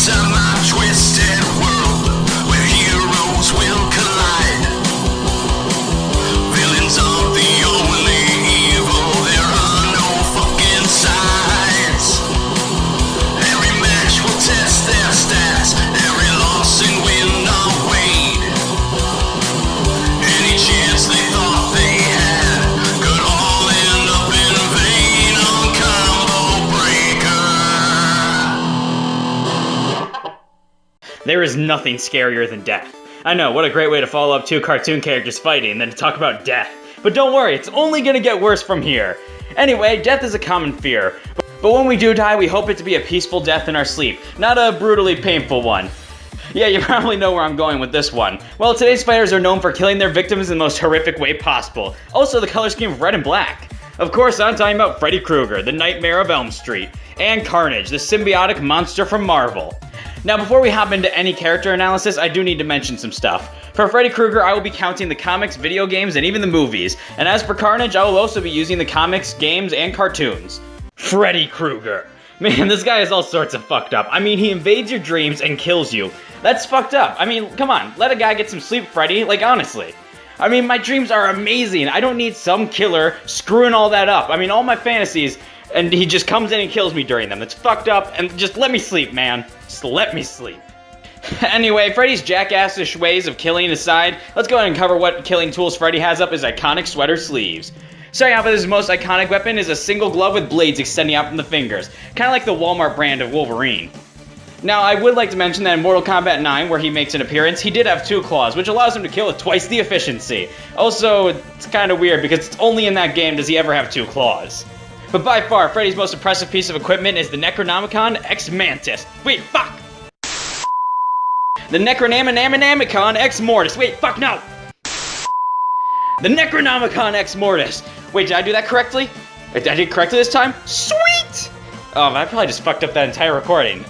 to my twisted world where heroes will collide. Villains are the only evil, there are no fucking sides. Every match will test their stats, every loss and win are weighed. Any chance they thought they had could all end up in vain on Combo Breaker. There is nothing scarier than death. I know, what a great way to follow up two cartoon characters fighting than to talk about death. But don't worry, it's only gonna get worse from here. Anyway, death is a common fear. But when we do die, we hope it to be a peaceful death in our sleep, not a brutally painful one. Yeah, you probably know where I'm going with this one. Well, today's fighters are known for killing their victims in the most horrific way possible. Also, the color scheme of red and black. Of course, I'm talking about Freddy Krueger, the Nightmare of Elm Street, and Carnage, the symbiotic monster from Marvel. Now, before we hop into any character analysis, I do need to mention some stuff. For Freddy Krueger, I will be counting the comics, video games, and even the movies. And as for Carnage, I will also be using the comics, games, and cartoons. Freddy Krueger. Man, this guy is all sorts of fucked up. I mean, he invades your dreams and kills you. That's fucked up. I mean, come on, let a guy get some sleep, Freddy, like honestly. I mean, my dreams are amazing. I don't need some killer screwing all that up. I mean, all my fantasies, and he just comes in and kills me during them. That's fucked up, and just let me sleep, man. Just let me sleep. Anyway, Freddy's jackassish ways of killing aside, let's go ahead and cover what killing tools Freddy has up his iconic sweater sleeves. Starting off with his most iconic weapon is a single glove with blades extending out from the fingers, kind of like the Walmart brand of Wolverine. Now, I would like to mention that in Mortal Kombat 9, where he makes an appearance, he did have 2 claws, which allows him to kill with twice the efficiency. Also, it's kind of weird because it's only in that game does he ever have 2 claws. But by far, Freddy's most impressive piece of equipment is the Necronomicon X Mantis. Wait, fuck! The Necronomicon X Mortis. Wait, fuck, no! The Necronomicon X Mortis. Wait, did I do that correctly? I did it correctly this time? Sweet! Oh, I probably just fucked up that entire recording.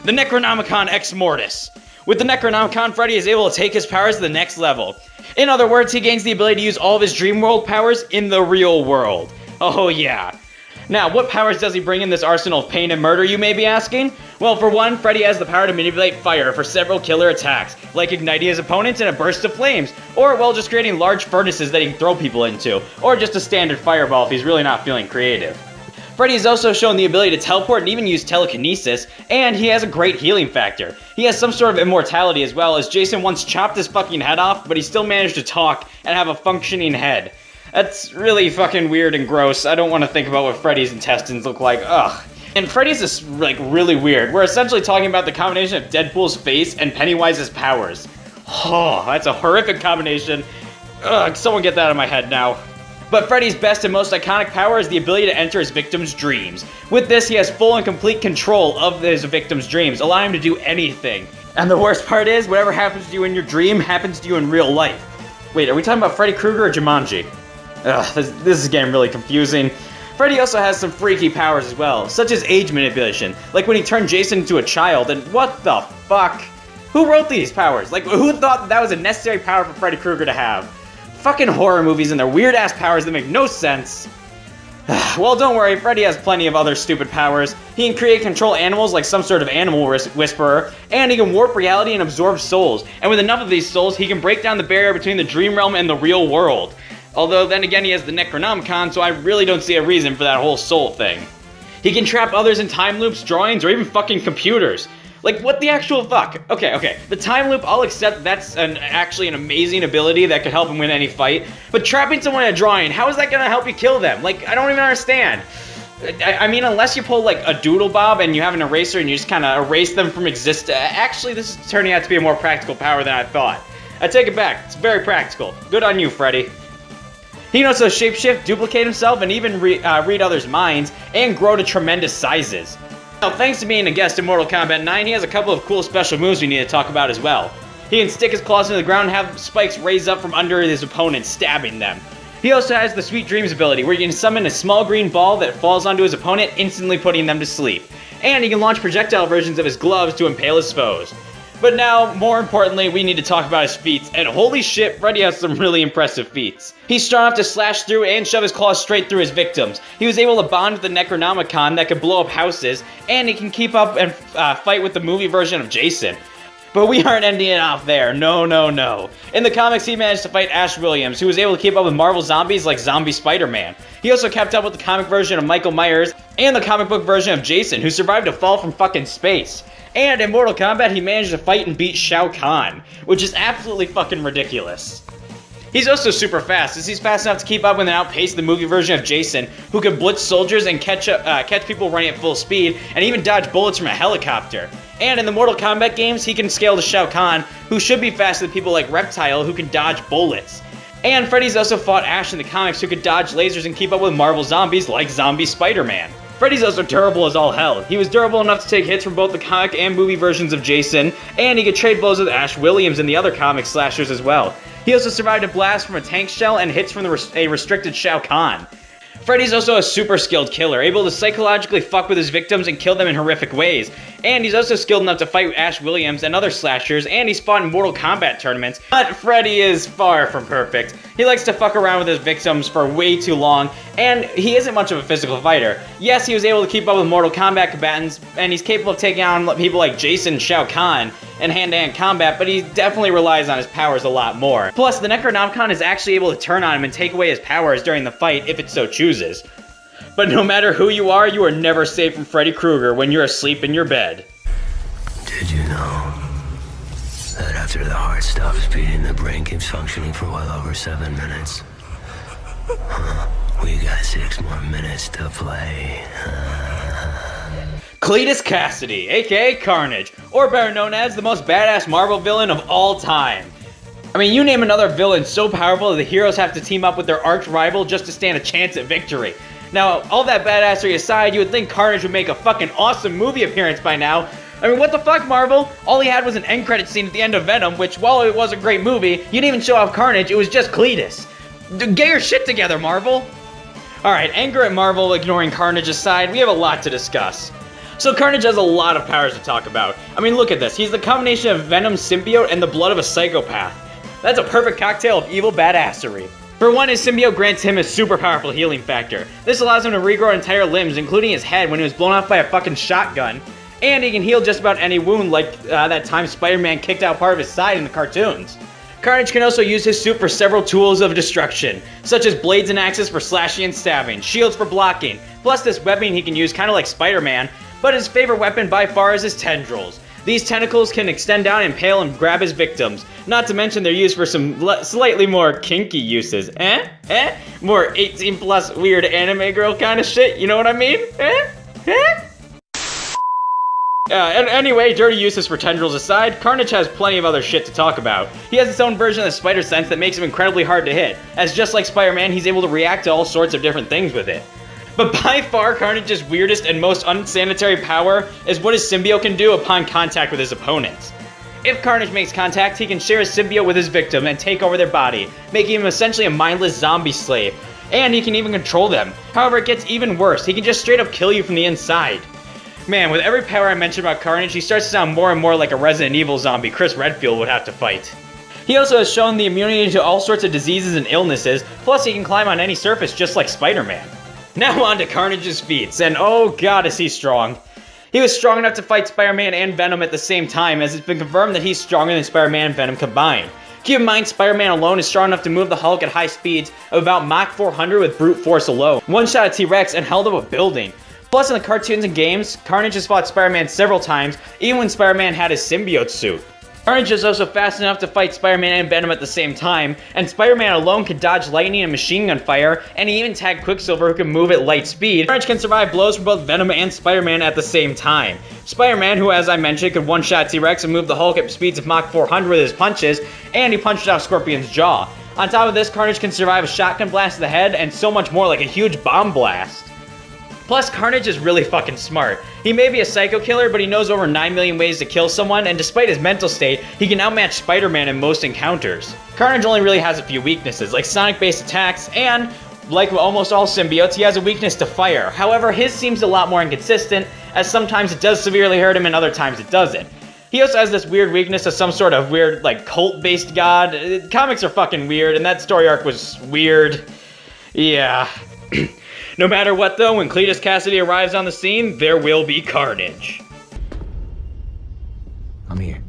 The Necronomicon X Mortis. With the Necronomicon, Freddy is able to take his powers to the next level. In other words, he gains the ability to use all of his dream world powers in the real world. Oh yeah. Now, what powers does he bring in this arsenal of pain and murder, you may be asking? Well, for one, Freddy has the power to manipulate fire for several killer attacks, like igniting his opponents in a burst of flames, or, well, just creating large furnaces that he can throw people into, or just a standard fireball if he's really not feeling creative. Freddy has also shown the ability to teleport and even use telekinesis, and he has a great healing factor. He has some sort of immortality as well, as Jason once chopped his fucking head off, but he still managed to talk and have a functioning head. That's really fucking weird and gross. I don't want to think about what Freddy's intestines look like. Ugh. And Freddy's is, like, really weird. We're essentially talking about the combination of Deadpool's face and Pennywise's powers. Oh, that's a horrific combination. Ugh, someone get that out of my head now. But Freddy's best and most iconic power is the ability to enter his victims' dreams. With this, he has full and complete control of his victims' dreams, allowing him to do anything. And the worst part is, whatever happens to you in your dream happens to you in real life. Wait, are we talking about Freddy Krueger or Jumanji? Ugh, this is getting really confusing. Freddy also has some freaky powers as well, such as age manipulation, like when he turned Jason into a child, and what the fuck? Who wrote these powers? Like, who thought that was a necessary power for Freddy Krueger to have? Fucking horror movies and their weird-ass powers that make no sense. Well, don't worry, Freddy has plenty of other stupid powers. He can create and control animals like some sort of animal whisperer, and he can warp reality and absorb souls. And with enough of these souls, he can break down the barrier between the dream realm and the real world. Although, then again, he has the Necronomicon, so I really don't see a reason for that whole soul thing. He can trap others in time loops, drawings, or even fucking computers. Like, what the actual fuck? Okay, the time loop, I'll accept that's actually an amazing ability that could help him win any fight. But trapping someone in a drawing, how is that gonna help you kill them? Like, I don't even understand. I mean, unless you pull, like, a doodle bob and you have an eraser and you just kind of erase them from existence. Actually, this is turning out to be a more practical power than I thought. I take it back. It's very practical. Good on you, Freddy. He can also shapeshift, duplicate himself, and even read others' minds, and grow to tremendous sizes. Now, thanks to being a guest in Mortal Kombat 9, he has a couple of cool special moves we need to talk about as well. He can stick his claws into the ground and have spikes raise up from under his opponent, stabbing them. He also has the Sweet Dreams ability, where you can summon a small green ball that falls onto his opponent, instantly putting them to sleep. And he can launch projectile versions of his gloves to impale his foes. But now, more importantly, we need to talk about his feats, and holy shit, Freddy has some really impressive feats. He's strong enough to slash through and shove his claws straight through his victims. He was able to bond with the Necronomicon that could blow up houses, and he can keep up and fight with the movie version of Jason. But we aren't ending it off there, no. In the comics, he managed to fight Ash Williams, who was able to keep up with Marvel zombies like Zombie Spider-Man. He also kept up with the comic version of Michael Myers, and the comic book version of Jason, who survived a fall from fucking space. And in Mortal Kombat, he managed to fight and beat Shao Kahn, which is absolutely fucking ridiculous. He's also super fast, as he's fast enough to keep up with and outpace the movie version of Jason, who could blitz soldiers and catch people running at full speed, and even dodge bullets from a helicopter. And in the Mortal Kombat games, he can scale to Shao Kahn, who should be faster than people like Reptile, who can dodge bullets. And Freddy's also fought Ash in the comics, who could dodge lasers and keep up with Marvel zombies like Zombie Spider-Man. Freddy's also durable as all hell. He was durable enough to take hits from both the comic and movie versions of Jason, and he could trade blows with Ash Williams and the other comic slashers as well. He also survived a blast from a tank shell and hits from a restricted Shao Kahn. Freddy's also a super skilled killer, able to psychologically fuck with his victims and kill them in horrific ways. And he's also skilled enough to fight Ash Williams and other slashers, and he's fought in Mortal Kombat tournaments. But Freddy is far from perfect. He likes to fuck around with his victims for way too long, and he isn't much of a physical fighter. Yes, he was able to keep up with Mortal Kombat combatants, and he's capable of taking on people like Jason and Shao Kahn in hand-to-hand combat, but he definitely relies on his powers a lot more. Plus, the Necronomicon is actually able to turn on him and take away his powers during the fight if it so chooses. But no matter who you are never safe from Freddy Krueger when you're asleep in your bed. Did you know that after the heart stops beating, the brain keeps functioning for well over 7 minutes? We got 6 more minutes to play. Cletus Cassidy, aka Carnage, or better known as the most badass Marvel villain of all time. I mean, you name another villain so powerful that the heroes have to team up with their arch rival just to stand a chance at victory. Now, all that badassery aside, you would think Carnage would make a fucking awesome movie appearance by now. I mean, what the fuck, Marvel? All he had was an end credit scene at the end of Venom, which, while it was a great movie, you didn't even show off Carnage, it was just Cletus. Get your shit together, Marvel! Alright, anger at Marvel ignoring Carnage aside, we have a lot to discuss. So Carnage has a lot of powers to talk about. I mean, look at this. He's the combination of Venom's symbiote and the blood of a psychopath. That's a perfect cocktail of evil badassery. For one, his symbiote grants him a super powerful healing factor. This allows him to regrow entire limbs, including his head when he was blown off by a fucking shotgun. And he can heal just about any wound, like that time Spider-Man kicked out part of his side in the cartoons. Carnage can also use his suit for several tools of destruction, such as blades and axes for slashing and stabbing, shields for blocking, plus this webbing he can use kinda like Spider-Man, but his favorite weapon by far is his tendrils. These tentacles can extend down, impale, and grab his victims. Not to mention they're used for some slightly more kinky uses. More 18 plus weird anime girl kind of shit, you know what I mean? Anyway, dirty uses for tendrils aside, Carnage has plenty of other shit to talk about. He has his own version of the spider sense that makes him incredibly hard to hit, as just like Spider-Man, he's able to react to all sorts of different things with it. But by far, Carnage's weirdest and most unsanitary power is what his symbiote can do upon contact with his opponents. If Carnage makes contact, he can share his symbiote with his victim and take over their body, making him essentially a mindless zombie slave. And he can even control them. However, it gets even worse. He can just straight up kill you from the inside. Man, with every power I mentioned about Carnage, he starts to sound more and more like a Resident Evil zombie Chris Redfield would have to fight. He also has shown the immunity to all sorts of diseases and illnesses, plus he can climb on any surface just like Spider-Man. Now on to Carnage's feats, and oh god is he strong. He was strong enough to fight Spider-Man and Venom at the same time, as it's been confirmed that he's stronger than Spider-Man and Venom combined. Keep in mind, Spider-Man alone is strong enough to move the Hulk at high speeds of about Mach 400 with brute force alone, one-shot a T-Rex and held up a building. Plus in the cartoons and games, Carnage has fought Spider-Man several times, even when Spider-Man had his symbiote suit. Carnage is also fast enough to fight Spider-Man and Venom at the same time, and Spider-Man alone can dodge lightning and machine gun fire, and he even tagged Quicksilver who can move at light speed. Carnage can survive blows from both Venom and Spider-Man at the same time. Spider-Man, who as I mentioned could one-shot T-Rex and move the Hulk at speeds of Mach 400 with his punches, and he punched out Scorpion's jaw. On top of this, Carnage can survive a shotgun blast to the head, and so much more, like a huge bomb blast. Plus, Carnage is really fucking smart. He may be a psycho killer, but he knows over 9 million ways to kill someone, and despite his mental state, he can outmatch Spider-Man in most encounters. Carnage only really has a few weaknesses, like sonic-based attacks, and, like almost all symbiotes, he has a weakness to fire. However, his seems a lot more inconsistent, as sometimes it does severely hurt him and other times it doesn't. He also has this weird weakness to some sort of weird, like, cult-based god. Comics are fucking weird, and that story arc was weird. Yeah. No matter what, though, when Cletus Cassidy arrives on the scene, there will be carnage. I'm here.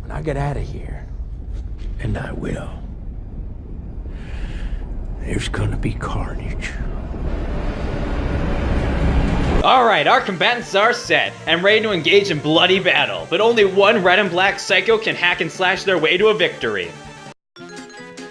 When I get out of here, and I will, there's gonna be carnage. Alright, our combatants are set, and ready to engage in bloody battle, but only one red and black psycho can hack and slash their way to a victory.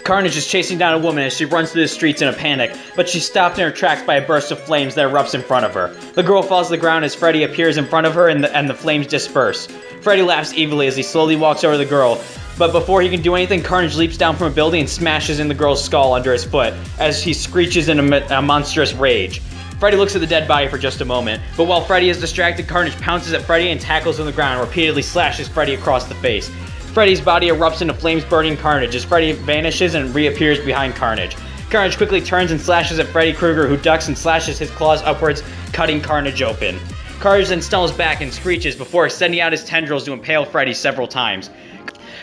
Carnage is chasing down a woman as she runs through the streets in a panic, but she's stopped in her tracks by a burst of flames that erupts in front of her. The girl falls to the ground as Freddy appears in front of her and the flames disperse. Freddy laughs evilly as he slowly walks over to the girl, but before he can do anything, Carnage leaps down from a building and smashes in the girl's skull under his foot as he screeches in a monstrous rage. Freddy looks at the dead body for just a moment, but while Freddy is distracted, Carnage pounces at Freddy and tackles on the ground and repeatedly slashes Freddy across the face. Freddy's body erupts into flames burning Carnage as Freddy vanishes and reappears behind Carnage. Carnage quickly turns and slashes at Freddy Krueger, who ducks and slashes his claws upwards, cutting Carnage open. Carnage then stumbles back and screeches before extending out his tendrils to impale Freddy several times.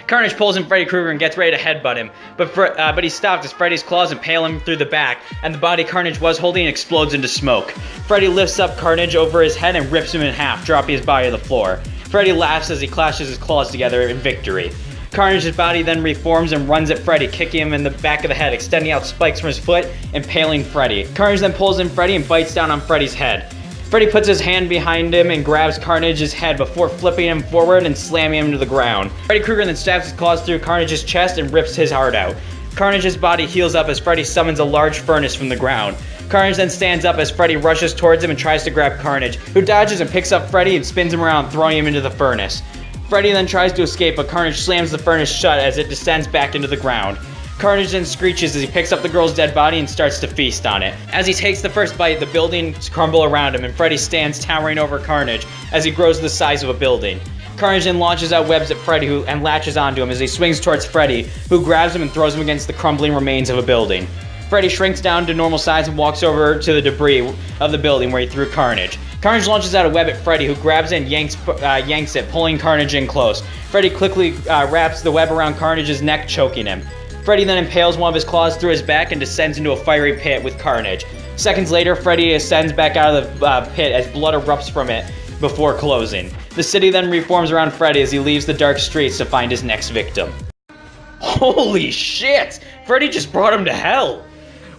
Carnage pulls in Freddy Krueger and gets ready to headbutt him, but he's stopped as Freddy's claws impale him through the back, and the body Carnage was holding explodes into smoke. Freddy lifts up Carnage over his head and rips him in half, dropping his body to the floor. Freddy laughs as he clashes his claws together in victory. Carnage's body then reforms and runs at Freddy, kicking him in the back of the head, extending out spikes from his foot, impaling Freddy. Carnage then pulls in Freddy and bites down on Freddy's head. Freddy puts his hand behind him and grabs Carnage's head before flipping him forward and slamming him to the ground. Freddy Krueger then stabs his claws through Carnage's chest and rips his heart out. Carnage's body heals up as Freddy summons a large furnace from the ground. Carnage then stands up as Freddy rushes towards him and tries to grab Carnage, who dodges and picks up Freddy and spins him around, throwing him into the furnace. Freddy then tries to escape, but Carnage slams the furnace shut as it descends back into the ground. Carnage then screeches as he picks up the girl's dead body and starts to feast on it. As he takes the first bite, the buildings crumble around him, and Freddy stands towering over Carnage as he grows to the size of a building. Carnage then launches out webs at Freddy and latches onto him as he swings towards Freddy, who grabs him and throws him against the crumbling remains of a building. Freddy shrinks down to normal size and walks over to the debris of the building where he threw Carnage. Carnage launches out a web at Freddy, who grabs it and yanks it, pulling Carnage in close. Freddy quickly wraps the web around Carnage's neck, choking him. Freddy then impales one of his claws through his back and descends into a fiery pit with Carnage. Seconds later, Freddy ascends back out of the pit as blood erupts from it before closing. The city then reforms around Freddy as he leaves the dark streets to find his next victim. Holy shit! Freddy just brought him to hell!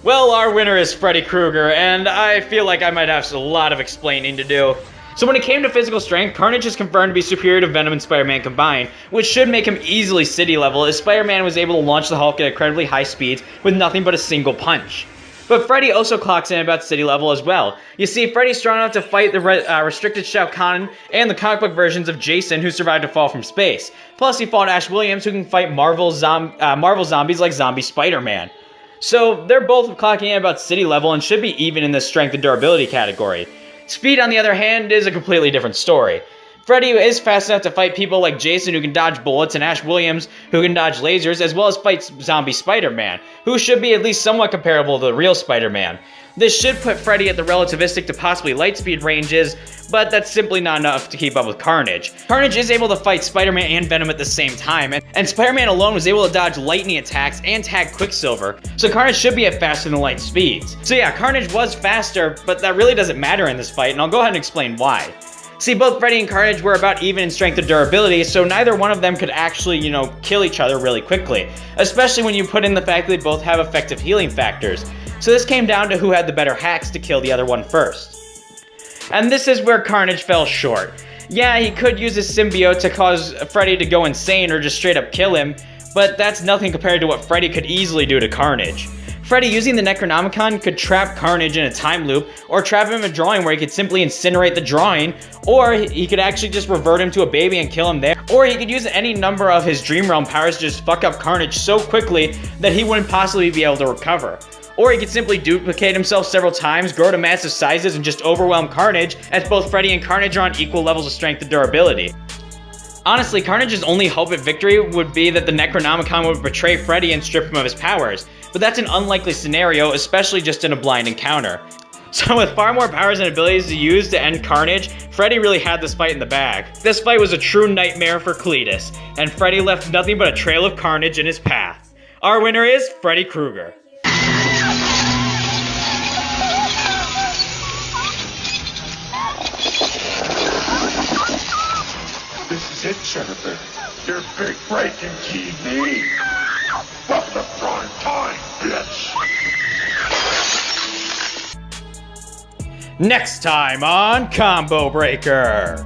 Well, our winner is Freddy Krueger, and I feel like I might have a lot of explaining to do. So when it came to physical strength, Carnage is confirmed to be superior to Venom and Spider-Man combined, which should make him easily city level, as Spider-Man was able to launch the Hulk at incredibly high speeds with nothing but a single punch. But Freddy also clocks in about city level as well. You see, Freddy's strong enough to fight the restricted Shao Kahn and the comic book versions of Jason, who survived a fall from space. Plus, he fought Ash Williams, who can fight Marvel zombies like Zombie Spider-Man. So they're both clocking in about city level and should be even in the strength and durability category. Speed, on the other hand, is a completely different story. Freddy is fast enough to fight people like Jason, who can dodge bullets, and Ash Williams, who can dodge lasers, as well as fight Zombie Spider-Man, who should be at least somewhat comparable to the real Spider-Man. This should put Freddy at the relativistic to possibly light speed ranges, but that's simply not enough to keep up with Carnage. Carnage is able to fight Spider-Man and Venom at the same time, and Spider-Man alone was able to dodge lightning attacks and tag Quicksilver, so Carnage should be at faster than light speeds. So yeah, Carnage was faster, but that really doesn't matter in this fight, and I'll go ahead and explain why. See, both Freddy and Carnage were about even in strength and durability, so neither one of them could actually, kill each other really quickly, especially when you put in the fact that they both have effective healing factors. So this came down to who had the better hacks to kill the other one first. And this is where Carnage fell short. Yeah, he could use his symbiote to cause Freddy to go insane or just straight up kill him, but that's nothing compared to what Freddy could easily do to Carnage. Freddy, using the Necronomicon, could trap Carnage in a time loop, or trap him in a drawing where he could simply incinerate the drawing, or he could actually just revert him to a baby and kill him there, or he could use any number of his Dream Realm powers to just fuck up Carnage so quickly that he wouldn't possibly be able to recover. Or he could simply duplicate himself several times, grow to massive sizes, and just overwhelm Carnage, as both Freddy and Carnage are on equal levels of strength and durability. Honestly, Carnage's only hope at victory would be that the Necronomicon would betray Freddy and strip him of his powers, but that's an unlikely scenario, especially just in a blind encounter. So with far more powers and abilities to use to end Carnage, Freddy really had this fight in the bag. This fight was a true nightmare for Cletus, and Freddy left nothing but a trail of carnage in his path. Our winner is Freddy Krueger. This is it, Jennifer. Your big break in TV. Welcome to prime time, bitch. Next time on Combo Breaker. Every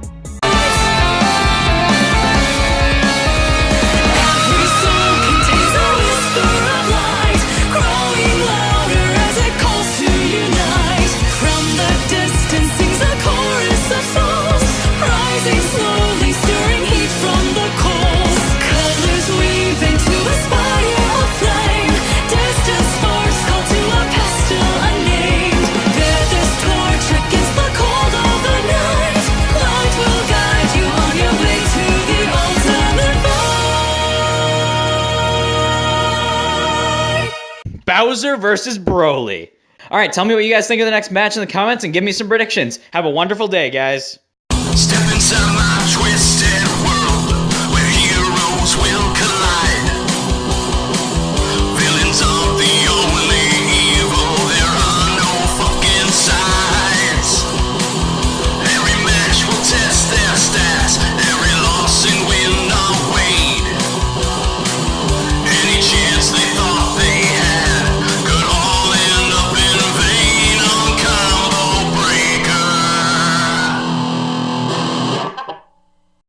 song contains a whisper of light, growing louder as it calls to unite. From the distance sings a chorus of souls, rising slowly, stirring heat from the coals. Colors weave into a spire of flame, distant sparks call to a pestle unnamed. Bear this torch against the cold of the night. Light will guide you on your way to the ultimate fight. Bowser versus Broly. Alright, tell me what you guys think of the next match in the comments and give me some predictions. Have a wonderful day, guys.